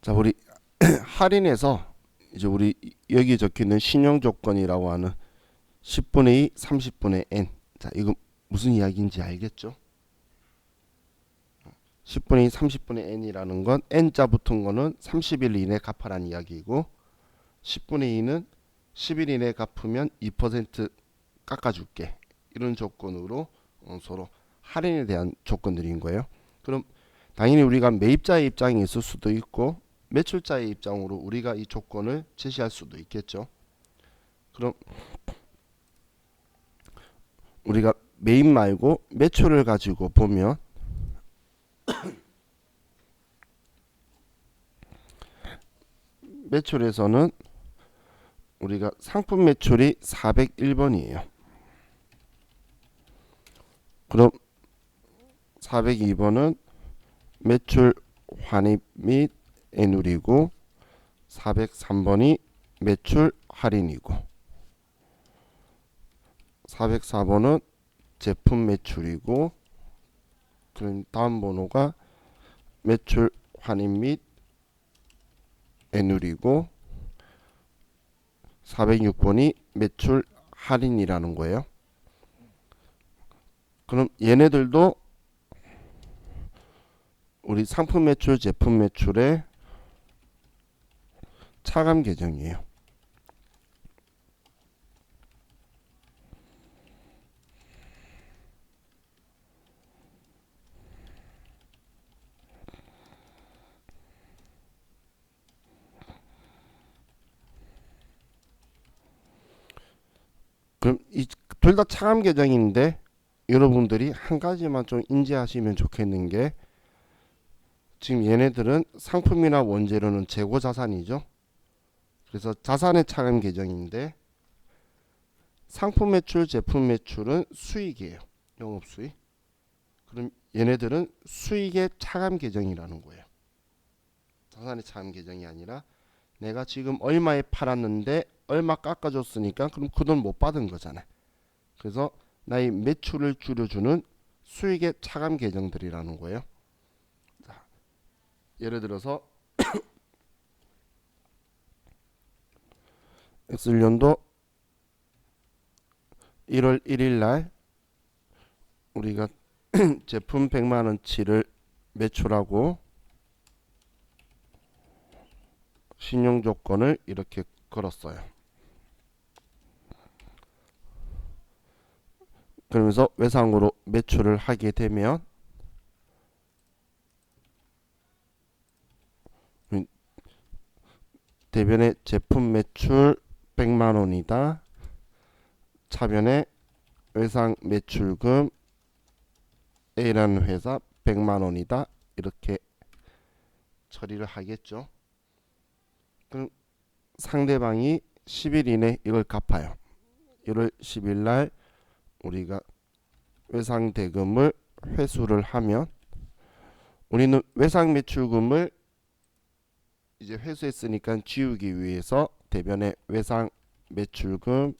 자, 우리 할인해서 이제 우리 여기 적혀 있는 신용 조건이라고 하는 10분의 2, 30분의 n. 자, 이거 무슨 이야기인지 알겠죠? 10분의 2, 30분의 n이라는 건 n자 붙은 거는 30일 이내 갚아라는 이야기이고 10분의 2는 10일 이내 갚으면 2% 깎아줄게. 이런 조건으로 서로 할인에 대한 조건들인 거예요. 그럼 당연히 우리가 매입자의 입장이 있을 수도 있고 매출자의 입장으로 우리가 이 조건을 제시할 수도 있겠죠. 그럼 우리가 매입 말고 매출을 가지고 보면 매출에서는 우리가 상품 매출이 401번이에요. 그럼 402번은 매출 환입 및 애누리고 403번이 매출 할인이고 404번은 제품 매출이고 그럼 다음 번호가 매출 환입 및 애누리고 406번이 매출 할인이라는 거예요. 그럼 얘네들도 우리 상품 매출, 제품 매출의 차감 계정이에요. 그럼 이 둘 다 차감 계정인데 여러분들이 한 가지만 좀 인지하시면 좋겠는 게 지금 얘네들은 상품이나 원재료는 재고 자산이죠. 그래서 자산의 차감 계정인데 상품 매출, 제품 매출은 수익이에요. 영업 수익. 그럼 얘네들은 수익의 차감 계정이라는 거예요. 자산의 차감 계정이 아니라 내가 지금 얼마에 팔았는데 얼마 깎아줬으니까 그럼 그 돈 못 받은 거잖아요. 그래서 나의 매출을 줄여주는 수익의 차감 계정들이라는 거예요. 자, 예를 들어서 X년도 1월 1일 날 우리가 제품 100만원치를 매출하고 신용 조건을 이렇게 걸었어요. 그러면서 외상으로 매출을 하게 되면 대변에 제품 매출 100만원이다. 차변에 외상 매출금 A라는 회사 100만원이다. 이렇게 처리를 하겠죠. 그럼 상대방이 10일 이내 이걸 갚아요. 1월 10일 날 우리가 외상 대금을 회수를 하면 우리는 외상 매출금을 이제 회수했으니까 지우기 위해서 대변에 외상 매출금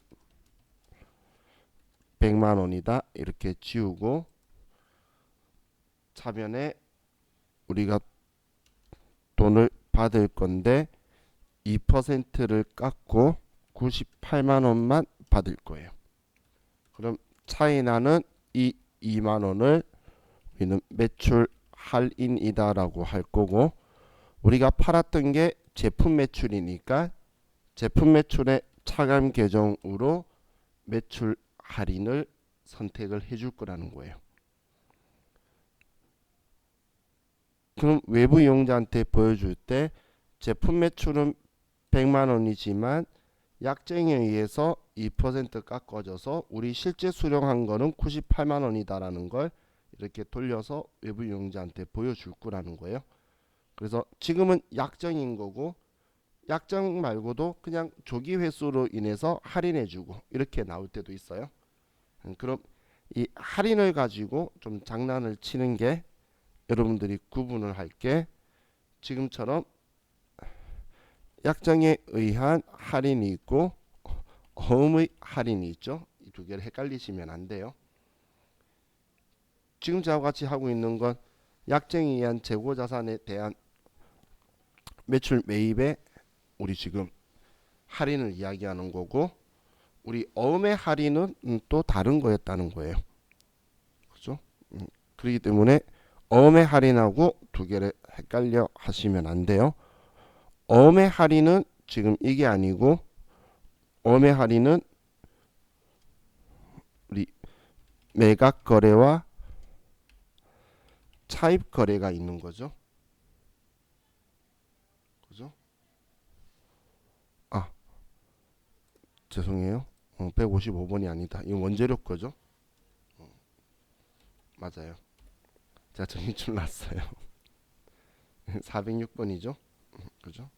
100만원이다 이렇게 지우고 차변에 우리가 돈을 받을 건데 2%를 깎고 98만원만 받을 거예요. 그럼 차이 나는 이 2만원을 우리는 매출 할인이다 라고 할 거고 우리가 팔았던 게 제품 매출이니까 제품 매출의 차감 계정으로 매출 할인을 선택을 해줄 거라는 거예요. 그럼 외부 이용자한테 보여줄 때 제품 매출은 100만원이지만 약정에 의해서 2% 깎아져서 우리 실제 수령한 거는 98만원이다라는 걸 이렇게 돌려서 외부 이용자한테 보여줄 거라는 거예요. 그래서 지금은 약정인 거고 약정 말고도 그냥 조기 회수로 인해서 할인해주고 이렇게 나올 때도 있어요. 그럼 이 할인을 가지고 좀 장난을 치는 게 여러분들이 구분을 할 게 지금처럼 약정에 의한 할인이 있고 어음의 할인이 있죠. 이 두 개를 헷갈리시면 안 돼요. 지금 저와 같이 하고 있는 건 약정에 의한 재고자산에 대한 매출 매입에 우리 지금 할인을 이야기하는 거고, 우리 어음의 할인은 또 다른 거였다는 거예요. 그죠? 그렇기 때문에 어음의 할인하고 두 개를 헷갈려 하시면 안 돼요. 어음의 할인은 지금 이게 아니고, 어음의 할인은 우리 매각 거래와 차입 거래가 있는 거죠. 그죠? 아, 죄송해요. 155번이 아니다. 이건 원재료 거죠? 맞아요. 제가 정리줄 놨어요. 406번이죠? 그죠?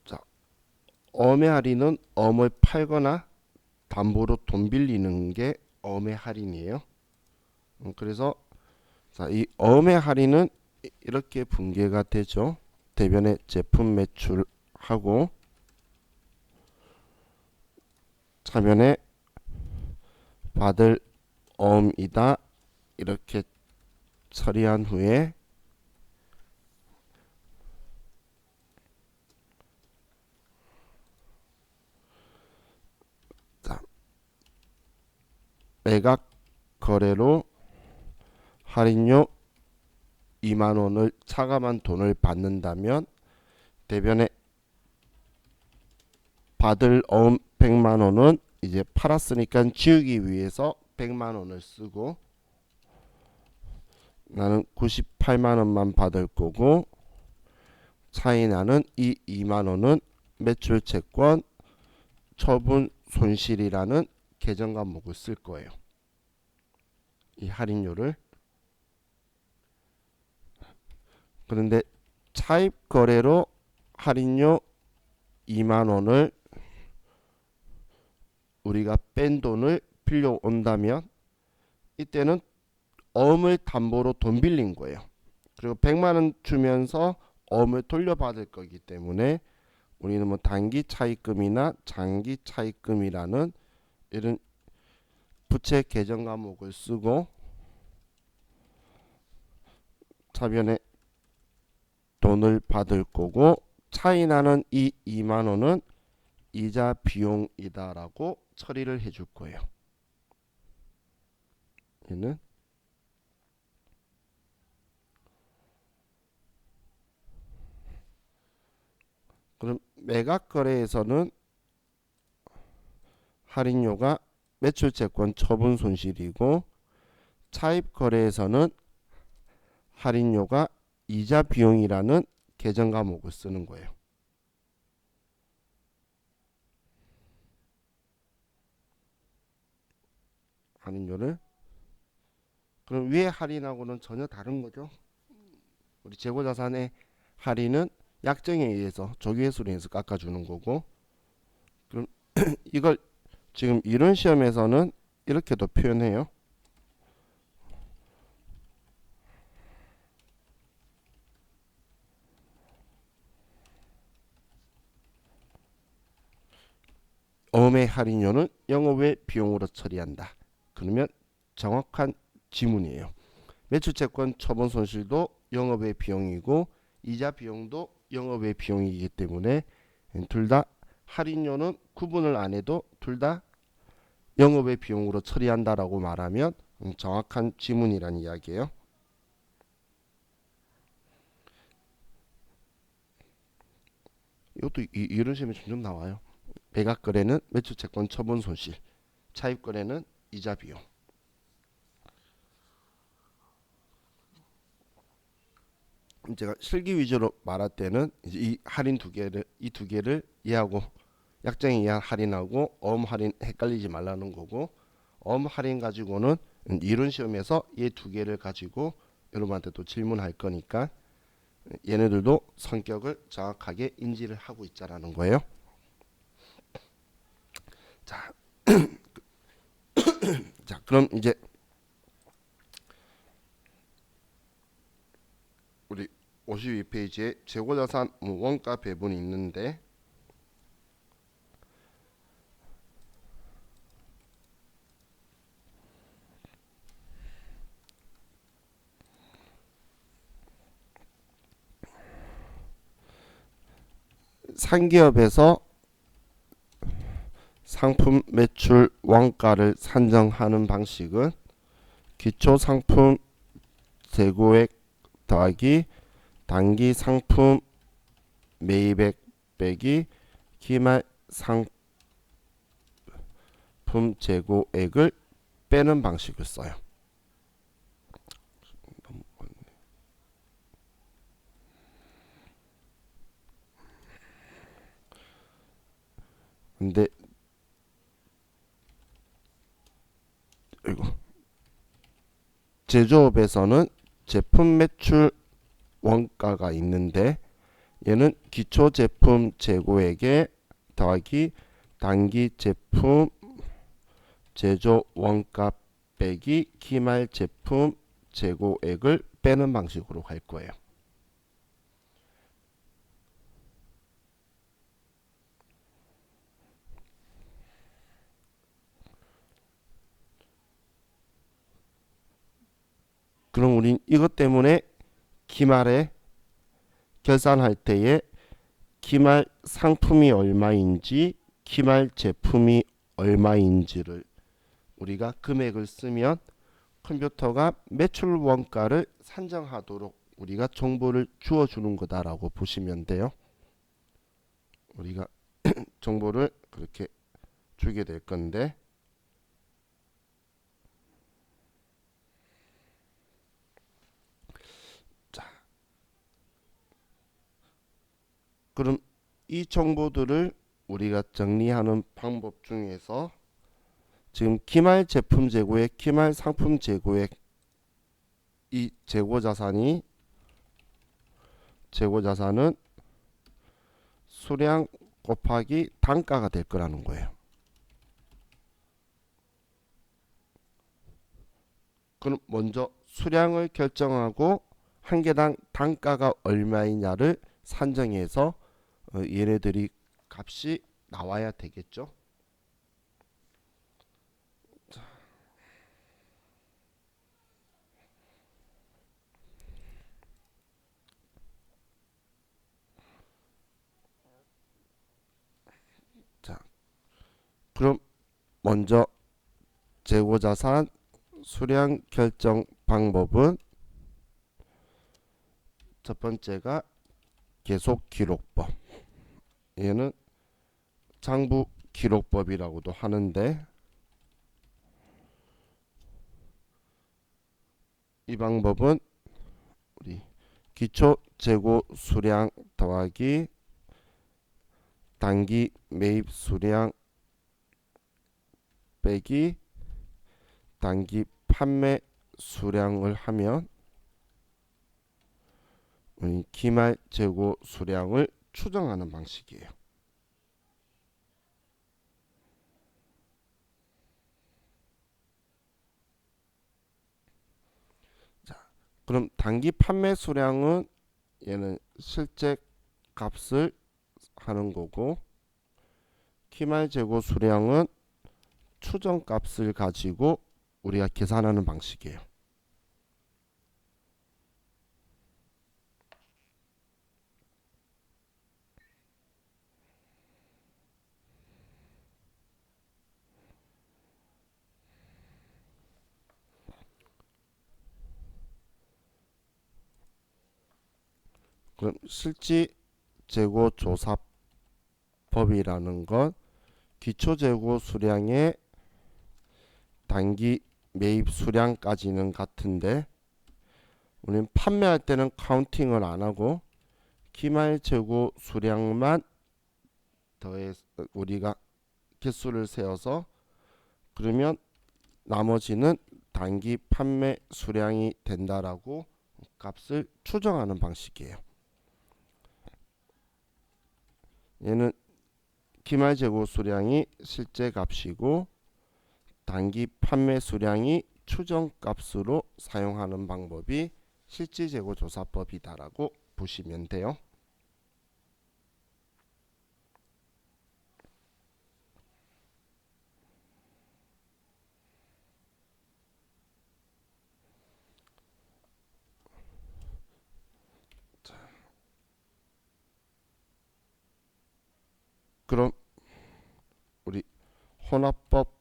자, 어음의 할인은 어음을 팔거나 담보로 돈 빌리는 게 어음의 할인이에요. 그래서 자, 이 어음의 할인은 이렇게 분개가 되죠. 대변에 제품 매출하고 차변에 받을 어음이다 이렇게 처리한 후에 자, 매각 거래로 할인료 2만원을 차감한 돈을 받는다면 대변에 받을 어음 100만원은 이제 팔았으니까 지우기 위해서 100만원을 쓰고, 나는 98만원만 받을 거고, 차이 나는 이 2만원은 매출 채권 처분 손실이라는 계정 과목을 쓸 거예요. 이 할인료를. 그런데 차입 거래로 할인료 2만원을 우리가 뺀 돈을 빌려온다면 이때는 어음을 담보로 돈 빌린 거예요. 그리고 100만원 주면서 어음을 돌려받을 거기 때문에 우리는 뭐 단기 차입금이나 장기 차입금이라는 이런 부채 계정 과목을 쓰고, 차변에 돈을 받을 거고, 차이 나는 이 2만원은 이자 비용이다라고 처리를 해줄 거예요. 얘는 그럼 매각 거래에서는 할인료가 매출채권 처분 손실이고, 차입 거래에서는 할인료가 이자 비용이라는 계정 과목을 쓰는 거예요. 할인료를. 그럼 위에 할인하고는 전혀 다른 거죠. 우리 재고자산의 할인은 약정에 의해서 조기회수로 해서 깎아주는 거고, 그럼 이걸 지금 이론 시험에서는 이렇게도 표현해요. 어음의 할인료는 영업외 비용으로 처리한다. 그러면 정확한 지문이에요. 매출채권 처분 손실도 영업외 비용이고 이자 비용도 영업외 비용이기 때문에 둘 다 할인료는 구분을 안 해도 둘 다 영업외 비용으로 처리한다라고 말하면 정확한 지문이란 이야기예요. 이것도 이런 식으로 점점 나와요. 매각 거래는 매출채권 처분 손실, 차입 거래는 이자 비용. 제가 실기 위주로 말할 때는 이제 이 할인 이 두 개를 이해하고, 약정에 의한 할인하고 어음 할인 헷갈리지 말라는 거고, 어음 할인 가지고는 이론 시험에서 이 두 개를 가지고 여러분한테 또 질문할 거니까 얘네들도 성격을 정확하게 인지를 하고 있자라는 거예요. 자, 자 그럼 이제 우리 52페이지에 재고자산 원가 배분이 있는데, 상기업에서 상품 매출 원가를 산정하는 방식은 기초 상품 재고액 더하기 단기 상품 매입액 빼기 기말 상품 재고액을 빼는 방식을 써요. 근데 제조업에서는 제품 매출 원가가 있는데 얘는 기초 제품 재고액에 더하기 단기 제품 제조 원가 빼기 기말 제품 재고액을 빼는 방식으로 갈 거예요. 그럼 우린 이것 때문에 기말에 결산할 때에 기말 상품이 얼마인지 기말 제품이 얼마인지를 우리가 금액을 쓰면 컴퓨터가 매출 원가를 산정하도록 우리가 정보를 주어주는 거다라고 보시면 돼요. 우리가 정보를 그렇게 주게 될 건데, 자, 그럼 이 정보들을 우리가 정리하는 방법 중에서 지금 기말 제품 재고액, 기말 상품 재고액 이 재고 자산은 수량 곱하기 단가가 될 거라는 거예요. 그럼 먼저 수량을 결정하고 한 개당 단가가 얼마이냐를 산정해서 얘네들이 값이 나와야 되겠죠. 자, 그럼 먼저 재고자산 수량 결정 방법은 첫 번째가 계속 기록법. 얘는 장부 기록법이라고도 하는데 이 방법은 우리 기초 재고 수량 더하기 단기 매입 수량 빼기 단기 판매 수량을 하면 기말 재고 수량을 추정하는 방식이에요. 자, 그럼 단기 판매 수량은 얘는 실제 값을 하는 거고 기말 재고 수량은 추정 값을 가지고 우리가 계산하는 방식이에요. 그럼 실지 재고 조사법이라는 건 기초 재고 수량의 단기 매입 수량까지는 같은데 우리는 판매할 때는 카운팅을 안 하고 기말 재고 수량만 더해 우리가 개수를 세어서 그러면 나머지는 단기 판매 수량이 된다라고 값을 추정하는 방식이에요. 얘는 기말 재고 수량이 실제 값이고 단기 판매 수량이 추정 값으로 사용하는 방법이 실지 재고 조사법이다라고 보시면 돼요. 그럼 우리 혼합법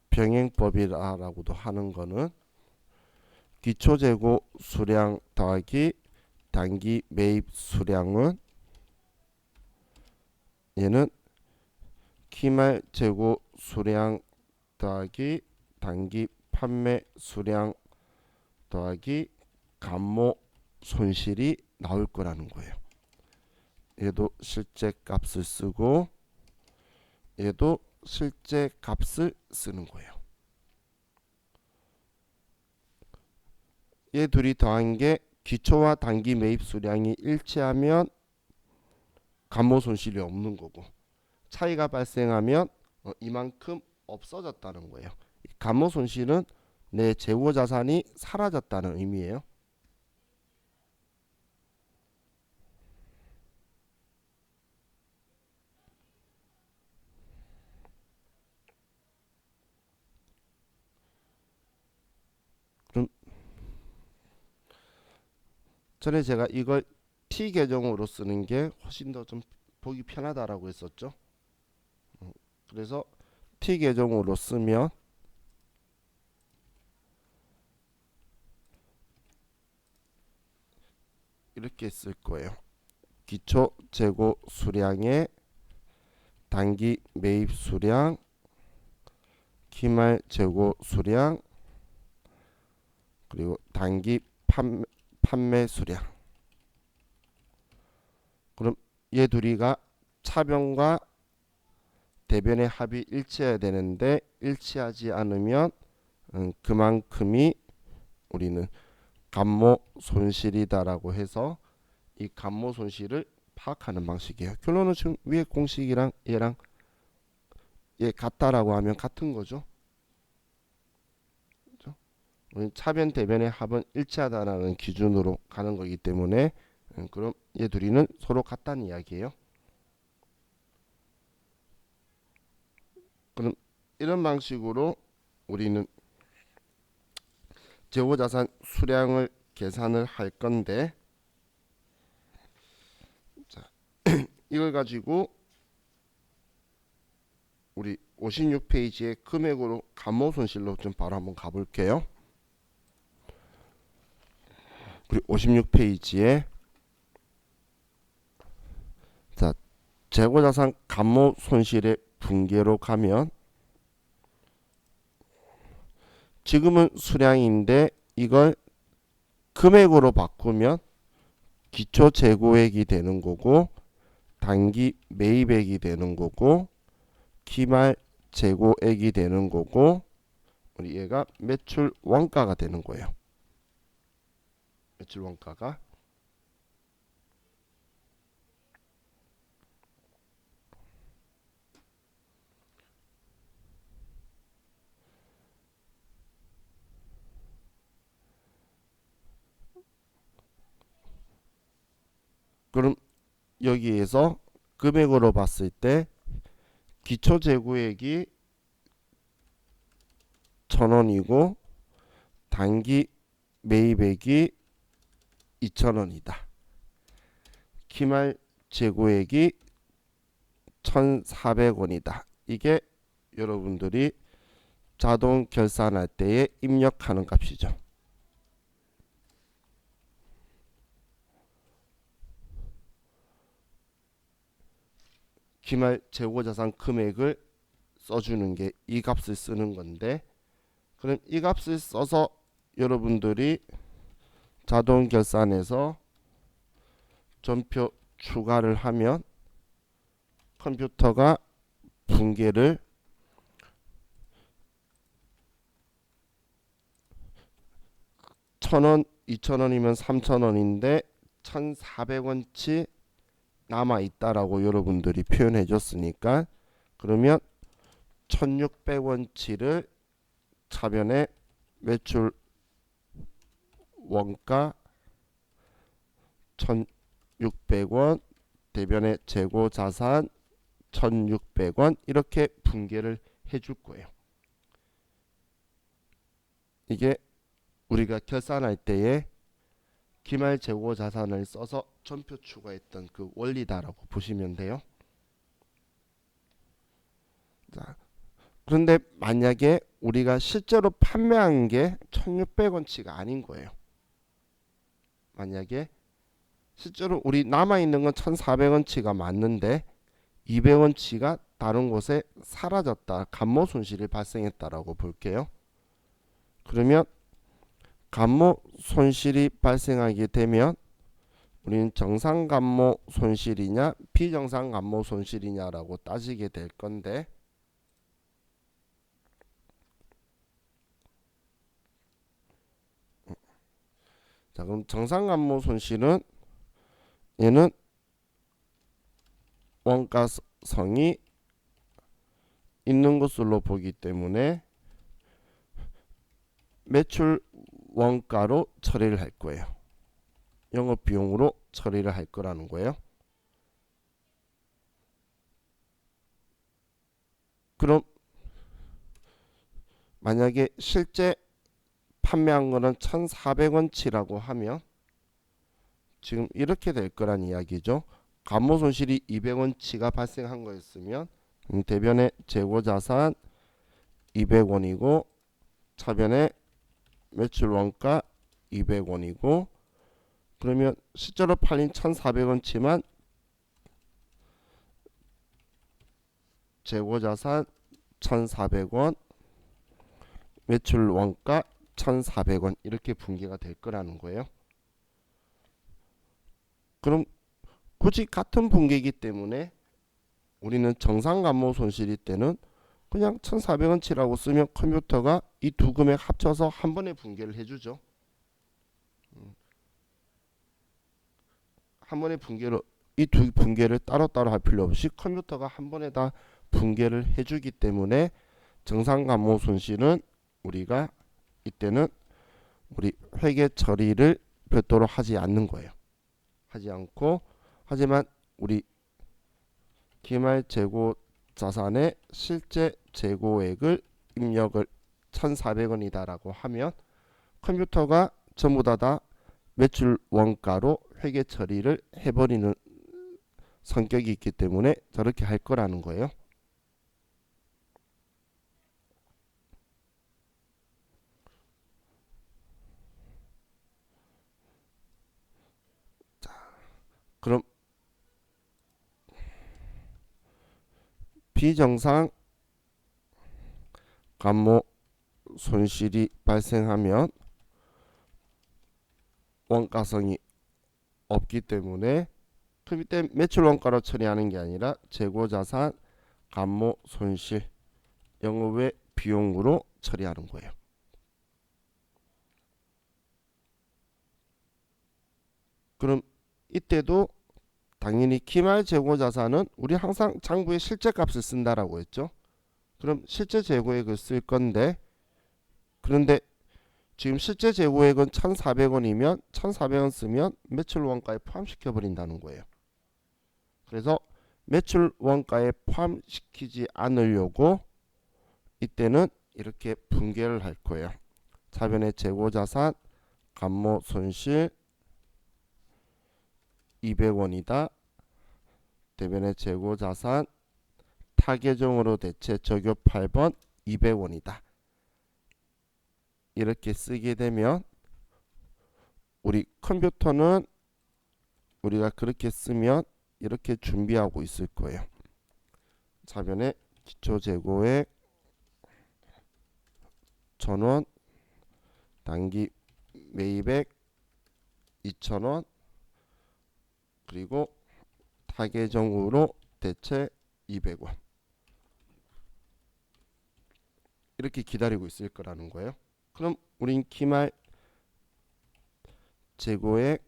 병행법이라고도 하는 거는 기초재고 수량 더하기 단기 매입 수량은 얘는 기말 재고 수량 더하기 단기 판매 수량 더하기 감모 손실이 나올 거라는 거예요. 얘도 실제 값을 쓰고 얘도 실제 값을 쓰는 거예요. 얘 둘이 더한 게 기초와 단기 매입 수량이 일치하면 감모 손실이 없는 거고, 차이가 발생하면 이만큼 없어졌다는 거예요. 감모 손실은 내 재고 자산이 사라졌다는 의미예요. 그럼 전에 제가 이걸 T 계정으로 쓰는 게 훨씬 더 좀 보기 편하다라고 했었죠. 그래서 T 계정으로 쓰면 이렇게 쓸 거예요. 기초 재고 수량의 단기 매입 수량, 기말 재고 수량, 그리고 단기 판매 수량. 그럼 얘 둘이가 차변과 대변의 합이 일치해야 되는데 일치하지 않으면 그만큼이 우리는 감모 손실이다라고 해서 이 감모 손실을 파악하는 방식이에요. 결론은 지금 위에 공식이랑 얘랑 얘 같다라고 하면 같은 거죠. 그렇죠? 차변 대변의 합은 일치하다라는 기준으로 가는 거기 때문에 그럼 얘 둘이는 서로 같다는 이야기예요. 그럼 이런 방식으로 우리는 재고자산 수량을 계산을 할 건데, 자, 이걸 가지고 우리 56페이지의 금액으로 감모 손실로 좀 바로 한번 가볼게요. 우리 56페이지에 자, 재고자산 감모 손실의 분계로 가면 지금은 수량인데 이걸 금액으로 바꾸면 기초 재고액이 되는 거고 단기 매입액이 되는 거고 기말 재고액이 되는 거고 우리 얘가 매출 원가가 되는 거예요. 매출 원가가. 그럼 여기에서 금액으로 봤을 때 기초 재고액이 1,000원이고 단기 매입액이 2,000원이다. 기말 재고액이 1,400원이다. 이게 여러분들이 자동 결산할 때에 입력하는 값이죠. 기말 재고자산 금액을 써주는 게 이 값을 쓰는 건데, 그럼 이 값을 써서 여러분들이 자동 결산에서 전표 추가를 하면 컴퓨터가 분계를 1,000원, 2,000원이면 3,000원인데 1,400원치 남아 있다라고 여러분들이 표현해 줬으니까, 그러면 1,600원치를 차변에 매출 원가 1,600원, 대변의 재고 자산 1,600원 이렇게 분계를 해줄 거예요. 이게 우리가 결산할 때에 기말 재고 자산을 써서 전표 추가했던 그 원리다라고 보시면 돼요. 자, 그런데 만약에 우리가 실제로 판매한 게 1,600원치가 아닌 거예요. 만약에 실제로 우리 남아있는 건 1,400원치가 맞는데 200원치가 다른 곳에 사라졌다. 감모 손실이 발생했다라고 볼게요. 그러면 감모 손실이 발생하게 되면 우리는 정상 감모 손실이냐 비정상 감모 손실이냐라고 따지게 될 건데, 자, 그럼 정상 감모 손실은 얘는 원가성이 있는 것으로 보기 때문에 매출 원가로 처리를 할 거예요. 영업 비용으로 처리를 할 거라는 거예요. 그럼 만약에 실제 판매한 거는 1,400원치라고 하면 지금 이렇게 될 거란 이야기죠. 감모 손실이 200원치가 발생한 거였으면 대변의 재고 자산 200원이고 차변의 매출 원가 200원이고, 그러면 실제로 팔린 1,400원치만 재고 자산 1,400원, 매출 원가 1,400원 이렇게 분기가 될 거라는 거예요. 그럼 굳이 같은 분기이기 때문에 우리는 정상 감모 손실일 때는 그냥 1,400원치라고 쓰면 컴퓨터가 이 두 금액 합쳐서 한 번에 분기를 해주죠. 한 번에 분기를, 이 두 분기를 따로따로 할 필요 없이 컴퓨터가 한 번에 다 분기를 해주기 때문에 정상 감모 손실은 우리가 이때는 우리 회계 처리를 별도로 하지 않는 거예요. 하지 않고, 하지만 우리 기말 재고 자산의 실제 재고액을 입력을 1,400원이다라고 하면 컴퓨터가 전부 다 매출 원가로 회계 처리를 해버리는 성격이 있기 때문에 저렇게 할 거라는 거예요. 그럼 비정상 감모 손실이 발생하면 원가성이 없기 때문에 그럼 이때 매출 원가로 처리하는 게 아니라 재고자산 감모 손실 영업외 비용으로 처리하는 거예요. 그럼 이때도 당연히 기말 재고자산은 우리 항상 장부에 실제값을 쓴다라고 했죠. 그럼 실제 재고액을 쓸 건데, 그런데 지금 실제 재고액은 1,400원이면 1,400원 쓰면 매출 원가에 포함시켜 버린다는 거예요. 그래서 매출 원가에 포함시키지 않으려고 이때는 이렇게 분개를 할 거예요. 차변의 재고자산 감모 손실 200원이다. 대변의 재고자산 타계정으로 대체 적용 8번 200원이다. 이렇게 쓰게 되면 우리 컴퓨터는 우리가 그렇게 쓰면 이렇게 준비하고 있을 거예요. 차변의 기초재고액 1,000원, 단기 매입액 2,000원, 그리고 타계정으로 대체 200원. 이렇게 기다리고 있을 거라는 거예요. 그럼 우린 기말 재고액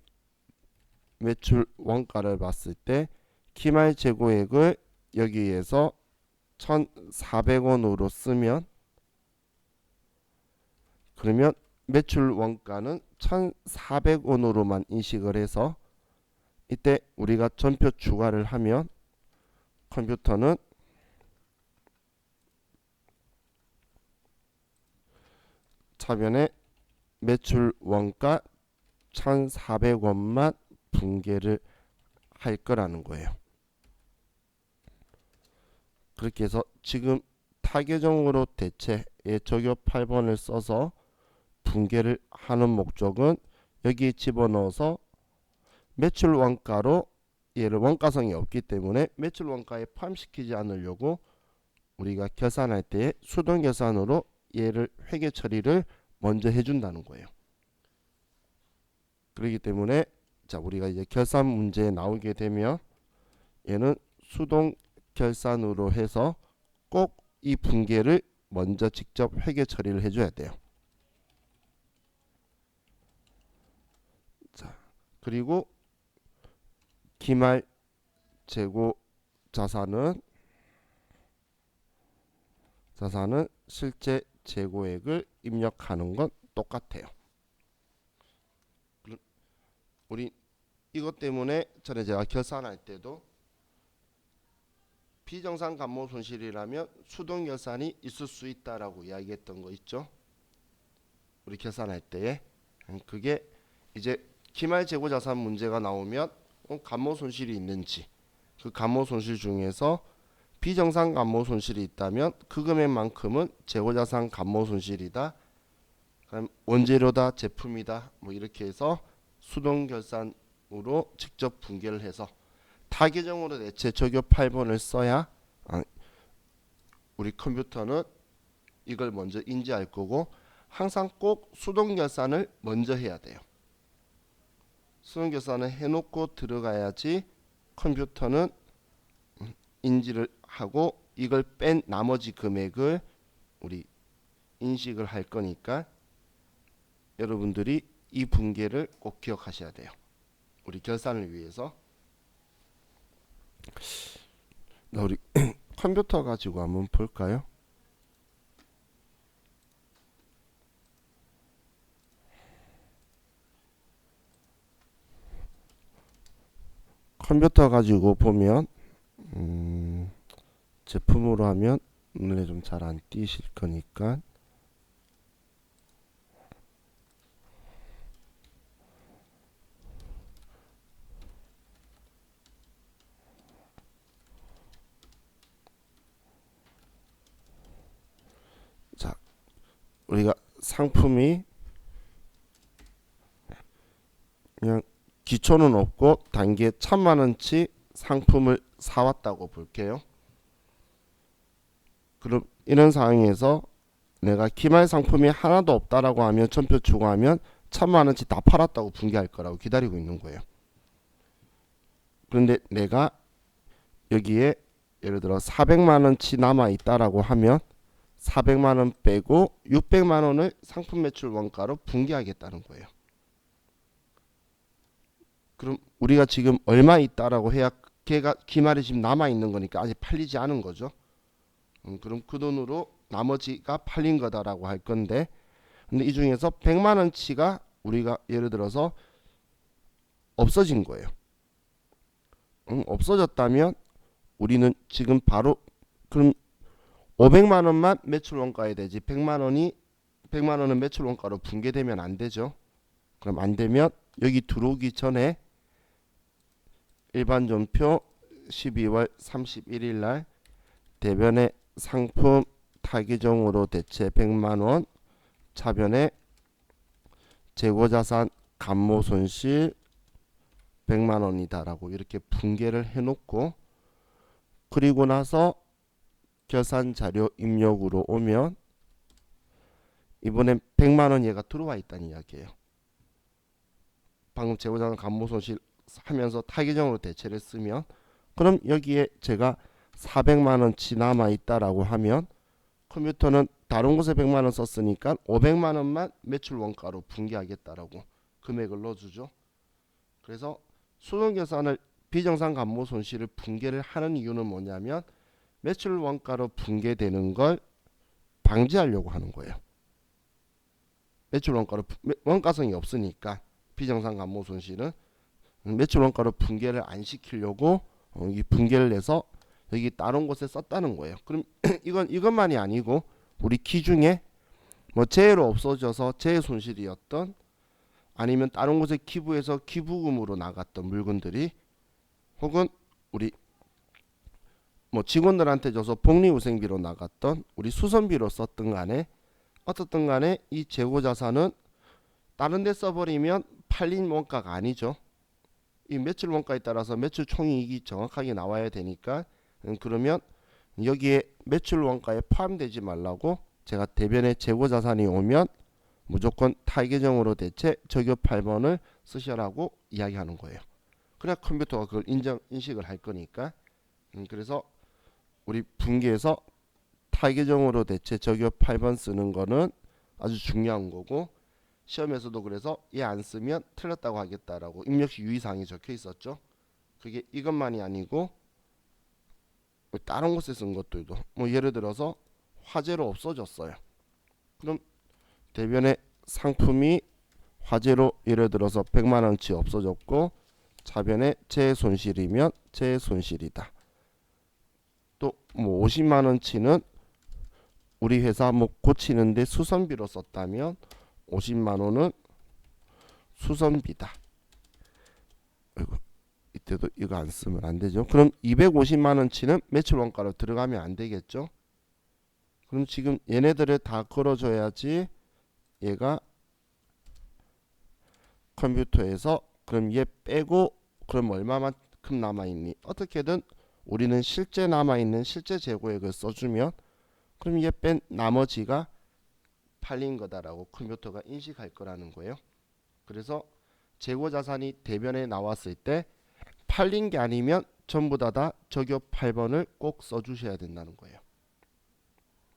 매출 원가를 봤을 때 기말 재고액을 여기에서 1,400원으로 쓰면, 그러면 매출 원가는 1,400원으로만 인식을 해서 이때 우리가 전표 추가를 하면 컴퓨터는 차변에 매출 원가 6,400원만 붕괴를 할 거라는 거예요. 그렇게 해서 지금 타계정으로 대체의 적요 8번을 써서 붕괴를 하는 목적은 여기에 집어넣어서 매출 원가로 얘를 원가성이 없기 때문에 매출 원가에 포함시키지 않으려고 우리가 계산할 때 수동 계산으로 얘를 회계 처리를 먼저 해준다는 거예요. 그렇기 때문에 자 우리가 이제 결산 문제에 나오게 되면 얘는 수동 결산으로 해서 꼭 이 붕괴를 먼저 직접 회계 처리를 해줘야 돼요. 자 그리고 기말 재고 자산은 실제 재고액을 입력하는 건 똑같아요. 우리 이것 때문에 전에 제가 결산할 때도 비정상 감모 손실이라면 수동 결산이 있을 수 있다라고 이야기했던 거 있죠. 우리 결산할 때에 그게 이제 기말 재고 자산 문제가 나오면 감모 손실이 있는지 그 감모 손실 중에서 비정상 감모 손실이 있다면 그 금액만큼은 재고 자산 감모 손실이다. 그럼 원재료다, 제품이다. 뭐 이렇게 해서 수동 결산으로 직접 붕괴를 해서 타계정으로 대체 적요 8번을 써야 우리 컴퓨터는 이걸 먼저 인지할 거고 항상 꼭 수동 결산을 먼저 해야 돼요. 수동 결산을 해놓고 들어가야지 컴퓨터는 인지를 하고 이걸 뺀 나머지 금액을 우리 인식을 할 거니까 여러분들이 이 붕괴를 꼭 기억하셔야 돼요. 우리 결산을 위해서. 우리 컴퓨터 가지고 한번 볼까요? 컴퓨터 가지고 보면 제품으로 하면 눈에 좀 잘 안 띄실 거니까 자 우리가 상품이 그냥 기초는 없고 단계 1,000만원치 상품을 사왔다고 볼게요. 그럼 이런 상황에서 내가 기말 상품이 하나도 없다라고 하면 전표 추가하면 1,000만원치 다 팔았다고 붕괴할 거라고 기다리고 있는 거예요. 그런데 내가 여기에 예를 들어 400만원치 남아있다라고 하면 400만원 빼고 600만원을 상품 매출 원가로 붕괴하겠다는 거예요. 그럼 우리가 지금 얼마 있다라고 해야 걔가 기말이 지금 남아있는 거니까 아직 팔리지 않은 거죠. 그럼 그 돈으로 나머지가 팔린 거다라고 할 건데 근데 이 중에서 100만원치가 우리가 예를 들어서 없어진 거예요. 없어졌다면 우리는 지금 바로 그럼 500만원만 매출 원가에 되지 100만원은 매출 원가로 붕괴되면 안 되죠. 그럼 안 되면 여기 들어오기 전에 일반 전표 12월 31일 날 대변에 상품 타계정으로 대체 100만원 차변에 재고자산 감모 손실 100만원이다 라고 이렇게 붕괴를 해놓고 그리고 나서 결산자료 입력으로 오면 이번엔 100만원 얘가 들어와 있다는 이야기예요. 방금 재고자산 감모 손실 하면서 타계정으로 대체를 쓰면 그럼 여기에 제가 400만원치 남아있다라고 하면 컴퓨터는 다른 곳에 100만원 썼으니까 500만원만 매출 원가로 붕괴하겠다라고 금액을 넣어주죠. 그래서 수동계산을 비정상 감모 손실을 붕괴를 하는 이유는 뭐냐면 매출 원가로 붕괴되는 걸 방지하려고 하는 거예요. 매출 원가로 원가성이 없으니까 비정상 감모 손실은 매출 원가로 붕괴를 안 시키려고 이 붕괴를 해서 여기 다른 곳에 썼다는 거예요. 그럼 이것만이 아니고 우리 기중에 뭐 재해로 없어져서 재해 손실이었던 아니면 다른 곳에 기부해서 기부금으로 나갔던 물건들이 혹은 우리 뭐 직원들한테 줘서 복리후생비로 나갔던 우리 수선비로 썼던 간에 어떻든 간에 이 재고자산은 다른 데 써버리면 팔린 원가가 아니죠. 이 매출 원가에 따라서 매출 총이익이 정확하게 나와야 되니까 그러면 여기에 매출 원가에 포함되지 말라고 제가 대변에 재고자산이 오면 무조건 타계정으로 대체 적요 8번을 쓰셔라고 이야기하는 거예요. 그래야 컴퓨터가 그걸 인식을 할 거니까. 그래서 우리 분기에서 타계정으로 대체 적요 8번 쓰는 거는 아주 중요한 거고, 시험에서도 그래서 얘 안 쓰면 틀렸다고 하겠다라고 입력시 유의사항이 적혀 있었죠. 그게 이것만이 아니고 다른 곳에 쓴 것들도 뭐 예를 들어서 화재로 없어졌어요. 그럼 대변에 상품이 화재로 예를 들어서 100만원치 없어졌고 차변에 제 손실이면 제 손실이다. 또 뭐 50만원치는 우리 회사 뭐 고치는데 수선비로 썼다면 50만원은 수선비다. 아이고, 이때도 이거 안 쓰면 안 되죠. 그럼 250만원치는 매출 원가로 들어가면 안 되겠죠. 그럼 지금 얘네들을 다 걸어줘야지 얘가 컴퓨터에서 그럼 얘 빼고 그럼 얼마만큼 남아있니? 어떻게든 우리는 실제 남아있는 실제 재고액을 써주면 그럼 얘 뺀 나머지가 팔린 거다라고 컴퓨터가 인식할 거라는 거예요. 그래서 재고자산이 대변에 나왔을 때 팔린 게 아니면 전부 다 적요 8번을 꼭 써주셔야 된다는 거예요.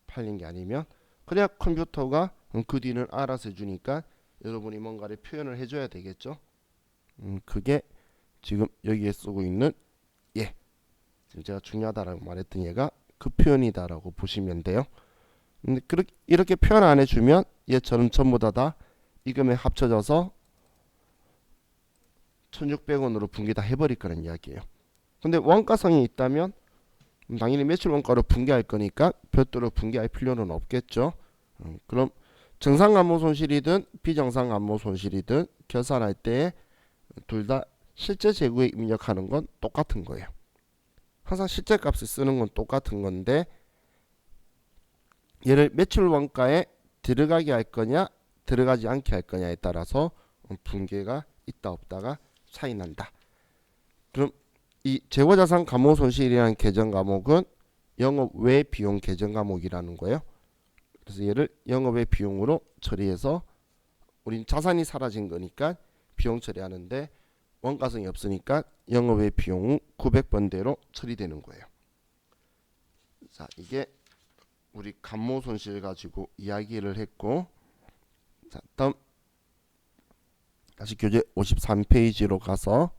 팔린 게 아니면 그래야 컴퓨터가 그 뒤는 알아서 해주니까 여러분이 뭔가를 표현을 해줘야 되겠죠. 그게 지금 여기에 쓰고 있는 예, 지금 제가 중요하다라고 말했던 얘가 그 표현이다라고 보시면 돼요. 근데 이렇게 표현 안 해주면 얘처럼 전부 다 이금에 합쳐져서 1600원으로 분기 다 해버릴 거라는 이야기예요. 근데 원가성이 있다면 당연히 매출 원가로 분기할 거니까 별도로 분기할 필요는 없겠죠. 그럼 정상 안모 손실이든 비정상 안모 손실이든 결산할 때 둘 다 실제 재고에 입력하는 건 똑같은 거예요. 항상 실제 값을 쓰는 건 똑같은 건데 얘를 매출 원가에 들어가게 할 거냐 들어가지 않게 할 거냐에 따라서 분계가 있다 없다가 차이 난다. 그럼 이 재고자산 감모 손실이라는 계정 과목은 영업 외 비용 계정 과목이라는 거예요. 그래서 얘를 영업외 비용으로 처리해서 우린 자산이 사라진 거니까 비용 처리하는데 원가성이 없으니까 영업외 비용 900번대로 처리되는 거예요. 자, 이게 우리 감모 손실 가지고 이야기를 했고, 자, 다음 다시 교재 53페이지로 가서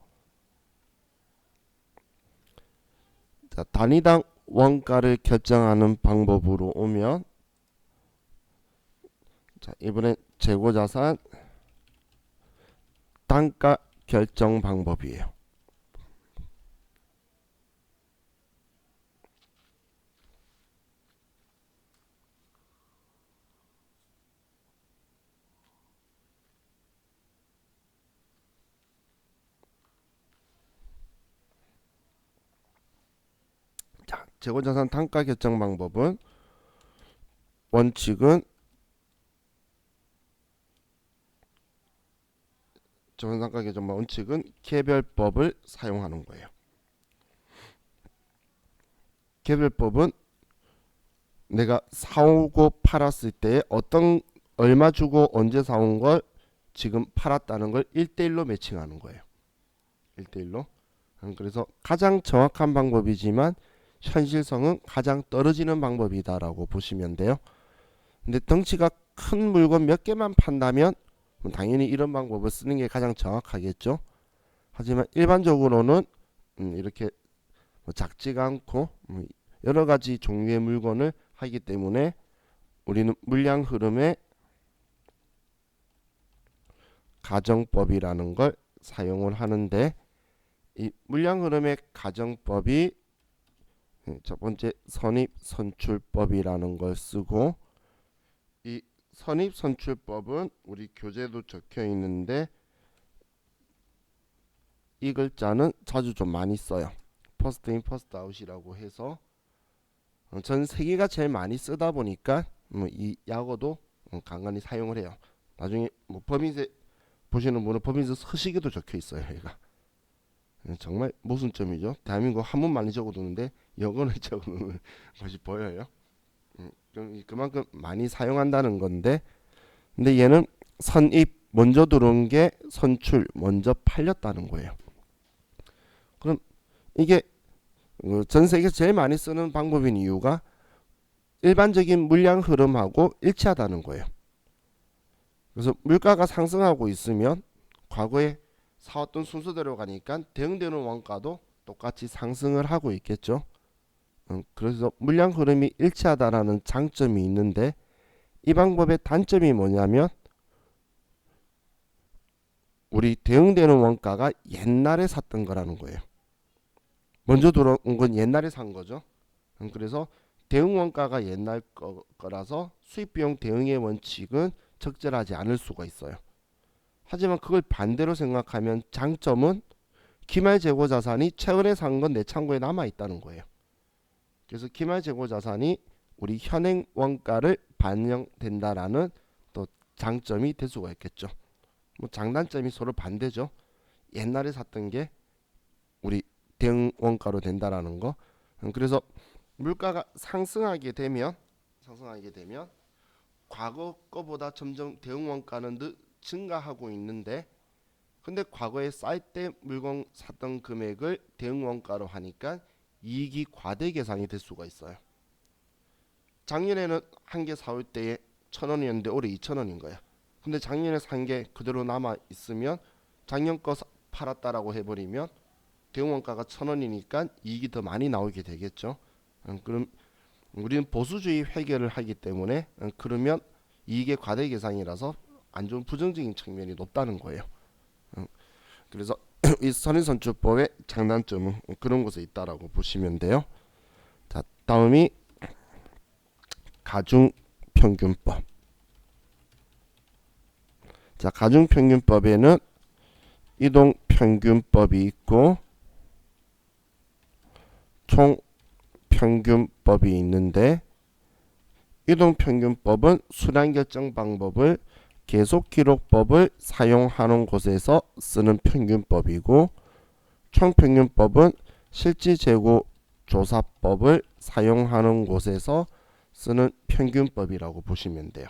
자, 단위당 원가를 결정하는 방법으로 오면 자, 이번엔 재고자산 단가 결정 방법이에요. 자, 재고자산 단가 결정 방법은 원칙은 재고자산 단가 결정 원칙은 개별법을 사용하는 거예요. 개별법은 내가 사오고 팔았을 때 어떤 얼마 주고 언제 사온 걸 지금 팔았다는 걸 1대1로 매칭하는 거예요. 1대1로. 그래서 가장 정확한 방법이지만 현실성은 가장 떨어지는 방법이다라고 보시면 돼요. 근데 덩치가 큰 물건 몇 개만 판다면 당연히 이런 방법을 쓰는 게 가장 정확하겠죠. 하지만 일반적으로는 이렇게 작지가 않고 여러 가지 종류의 물건을 하기 때문에 우리는 물량 흐름의 가정법이라는 걸 사용을 하는데 이 물량 흐름의 가정법이 첫 번째 선입 선출법이라는 걸 쓰고 이 선입선출법은 우리 교재도 적혀 있는데 이 글자는 자주 좀 많이 써요. 퍼스트 인 퍼스트 아웃이라고 해서 전 세계가 제일 많이 쓰다 보니까 이 약어도 간간히 사용을 해요. 나중에 뭐 법인세 보시는 분은 법인세 서식에도 적혀 있어요. 얘가 정말 모순점이죠. 대한민국 한문 많이 적어두는데 영어를 적어두는 것이 보여요. 그만큼 많이 사용한다는 건데, 근데 얘는 선입 먼저 들어온 게 선출 먼저 팔렸다는 거예요. 그럼 이게 전 세계에서 제일 많이 쓰는 방법인 이유가 일반적인 물량 흐름하고 일치하다는 거예요. 그래서 물가가 상승하고 있으면 과거에 사왔던 순서대로 가니까 대응되는 원가도 똑같이 상승을 하고 있겠죠. 그래서 물량 흐름이 일치하다라는 장점이 있는데 이 방법의 단점이 뭐냐면 우리 대응되는 원가가 옛날에 샀던 거라는 거예요. 먼저 들어온 건 옛날에 산 거죠. 그래서 대응 원가가 옛날 거라서 수입 비용 대응의 원칙은 적절하지 않을 수가 있어요. 하지만 그걸 반대로 생각하면 장점은 기말 재고 자산이 최근에 산 건 내 창고에 남아 있다는 거예요. 그래서 기말 재고 자산이 우리 현행 원가를 반영된다라는 또 장점이 될 수가 있겠죠. 뭐 장단점이 서로 반대죠. 옛날에 샀던 게 우리 대응 원가로 된다라는 거. 그래서 물가가 상승하게 되면 과거 거보다 점점 대응 원가는 증가하고 있는데, 근데 과거에 쌀 때 물건 샀던 금액을 대응 원가로 하니까 이익이 과대 계산이 될 수가 있어요. 작년에는 한 개 사올 때에 1,000원이었는데 올해 2,000원인 거야. 근데 작년에 산 게 그대로 남아 있으면 작년 거 팔았다라고 해버리면 대응 원가가 1,000원이니까 이익이 더 많이 나오게 되겠죠. 그럼 우리는 보수주의 회계를 하기 때문에 그러면 이익의 과대 계산이라서 안 좋은 부정적인 측면이 높다는 거예요. 그래서 이 선인선출법의 장단점은 그런 곳에 있다라고 보시면 돼요. 자, 다음이 가중평균법. 자, 가중평균법에는 이동평균법이 있고 총평균법이 있는데, 이동평균법은 수량결정 방법을 계속기록법을 사용하는 곳에서 쓰는 평균법이고, 총평균법은 실질재고조사법을 사용하는 곳에서 쓰는 평균법이라고 보시면 돼요.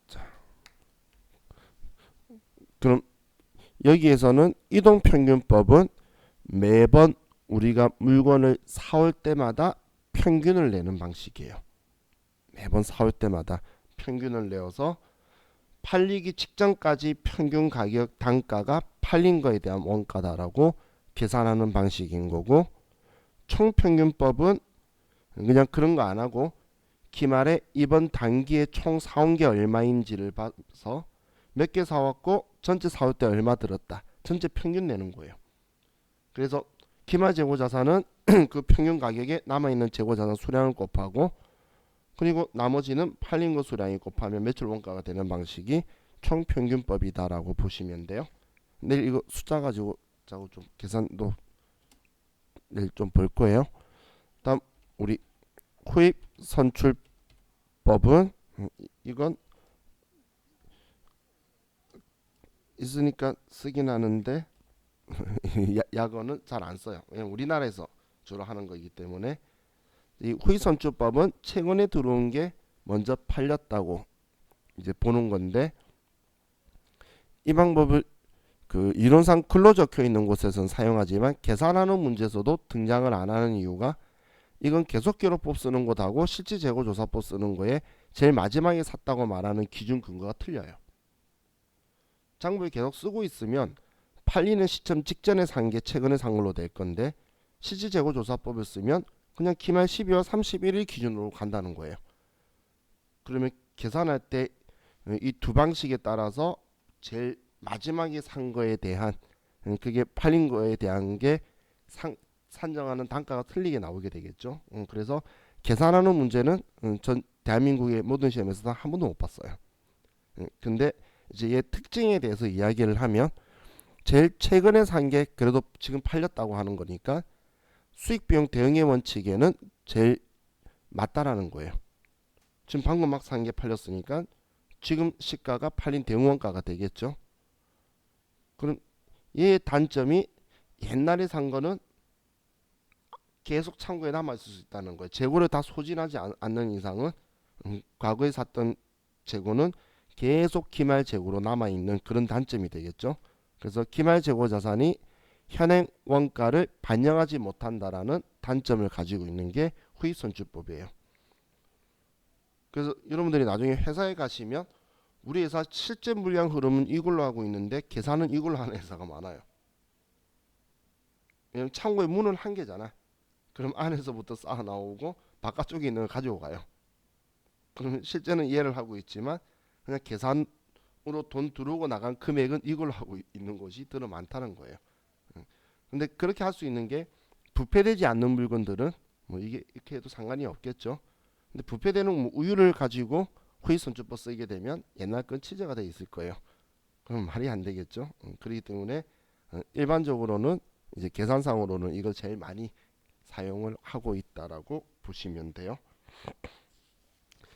자, 그럼 여기에서는 이동평균법은 매번 우리가 물건을 사올 때마다 평균을 내는 방식이에요. 매번 사올 때마다 평균을 내어서 팔리기 직전까지 평균 가격 단가가 팔린 거에 대한 원가다라고 계산하는 방식인 거고, 총평균법은 그냥 그런 거 안 하고 기말에 이번 단기에 총 사온 게 얼마인지를 봐서 몇 개 사왔고 전체 사올 때 얼마 들었다, 전체 평균 내는 거예요. 그래서 기말 재고 자산은 그 평균 가격에 남아있는 재고 자산 수량을 곱하고, 그리고 나머지는 팔린 것 수량이 곱하면 매출 원가가 되는 방식이 총평균법이다라고 보시면 돼요. 내일 이거 숫자 가지고 좀 계산도 내일 좀 볼 거예요. 다음 우리 후입 선출법은 이건 있으니까 쓰긴 하는데 약어는 잘 안 써요. 왜냐면 우리나라에서 주로 하는 거이기 때문에. 이 후입선출법은 최근에 들어온 게 먼저 팔렸다고 이제 보는 건데, 이 방법을 그 이론상 글로 적혀 있는 곳에서는 사용하지만 계산하는 문제에서도 등장을 안 하는 이유가, 이건 계속기록법 쓰는 것하고 실질재고조사법 쓰는 거에 제일 마지막에 샀다고 말하는 기준 근거가 틀려요. 장부에 계속 쓰고 있으면 팔리는 시점 직전에 산 게 최근에 산 걸로 될 건데, 실질재고조사법을 쓰면 그냥 기말 12월 31일 기준으로 간다는 거예요. 그러면 계산할 때 이 두 방식에 따라서 제일 마지막에 산 거에 대한 그게 팔린 거에 대한 게 산정하는 단가가 틀리게 나오게 되겠죠. 그래서 계산하는 문제는 전 대한민국의 모든 시험에서 다 한 번도 못 봤어요. 근데 이제 얘 특징에 대해서 이야기를 하면 제일 최근에 산 게 그래도 지금 팔렸다고 하는 거니까 수익 비용 대응의 원칙에는 제일 맞다라는 거예요. 지금 방금 막 산 게 팔렸으니까 지금 시가가 팔린 대응 원가가 되겠죠. 그럼 얘의 단점이 옛날에 산 거는 계속 창고에 남아 있을 수 있다는 거예요. 재고를 다 소진하지 않는 이상은 과거에 샀던 재고는 계속 기말 재고로 남아 있는 그런 단점이 되겠죠. 그래서 기말 재고 자산이 현행 원가를 반영하지 못한다라는 단점을 가지고 있는 게 후입선출법이에요. 그래서 여러분들이 나중에 회사에 가시면 우리 회사 실제 물량 흐름은 이걸로 하고 있는데 계산은 이걸로 하는 회사가 많아요. 왜냐면 창고에 문은 한 개잖아. 그럼 안에서부터 쌓아 나오고 바깥쪽에 있는 걸 가지고 가요. 그러면 실제는 이해를 하고 있지만 그냥 계산으로 돈 들어오고 나간 금액은 이걸로 하고 있는 곳이 더 많다는 거예요. 근데 그렇게 할 수 있는 게 부패되지 않는 물건들은 뭐 이게 이렇게 해도 상관이 없겠죠. 근데 부패되는 뭐 우유를 가지고 후입선출법 쓰게 되면 옛날 건 취재가 돼 있을 거예요. 그럼 말이 안 되겠죠. 그렇기 때문에 일반적으로는 이제 계산상으로는 이걸 제일 많이 사용을 하고 있다라고 보시면 돼요.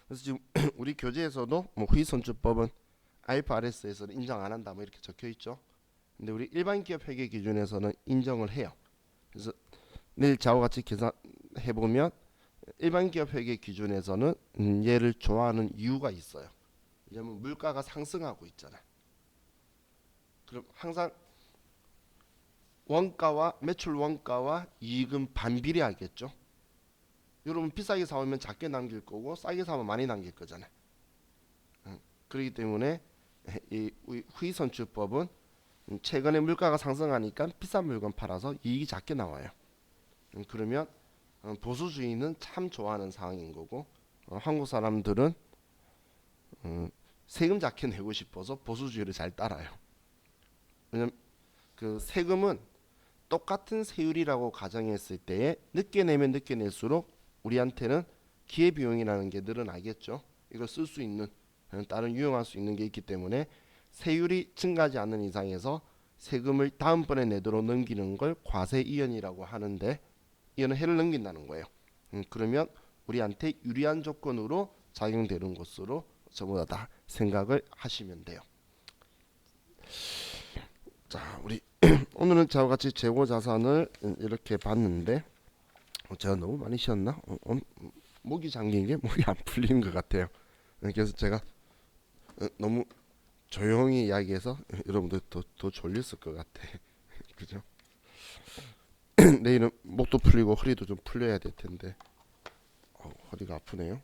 그래서 지금 우리 교재에서도 뭐 후입선출법은 IFRS에서는 인정 안 한다 뭐 이렇게 적혀 있죠. 근데 우리 일반 기업 회계 기준에서는 인정을 해요. 그래서 내일 저와 같이 계산해 보면 일반 기업 회계 기준에서는 얘를 좋아하는 이유가 있어요. 왜냐면 물가가 상승하고 있잖아. 그럼 항상 원가와 매출 원가와 이익은 반비례하겠죠. 여러분 비싸게 사오면 작게 남길 거고 싸게 사면 많이 남길 거잖아요. 그렇기 때문에 이 후입선출법은 최근에 물가가 상승하니까 비싼 물건 팔아서 이익이 작게 나와요. 그러면 보수주의는 참 좋아하는 상황인 거고 한국 사람들은 세금 작게 내고 싶어서 보수주의를 잘 따라요. 왜냐면 그 세금은 똑같은 세율이라고 가정했을 때에 늦게 내면 늦게 낼수록 우리한테는 기회비용이라는 게 늘어나겠죠. 이걸 쓸 수 있는 다른 유용할 수 있는 게 있기 때문에 세율이 증가하지 않는 이상에서 세금을 다음번에 내도록 넘기는 걸 과세이연이라고 하는데 이거는 해를 넘긴다는 거예요. 그러면 우리한테 유리한 조건으로 작용되는 것으로 전부 다 생각을 하시면 돼요. 자, 우리 오늘은 저와 같이 재고 자산을 이렇게 봤는데 제가 너무 많이 쉬었나? 목이 잠긴 게 목이 안 풀리는 것 같아요. 그래서 제가 너무 조용히 이야기해서 여러분들 더 졸렸을 것 같아. 그죠? 내일은 목도 풀리고 허리도 좀 풀려야 될 텐데 허리가 아프네요.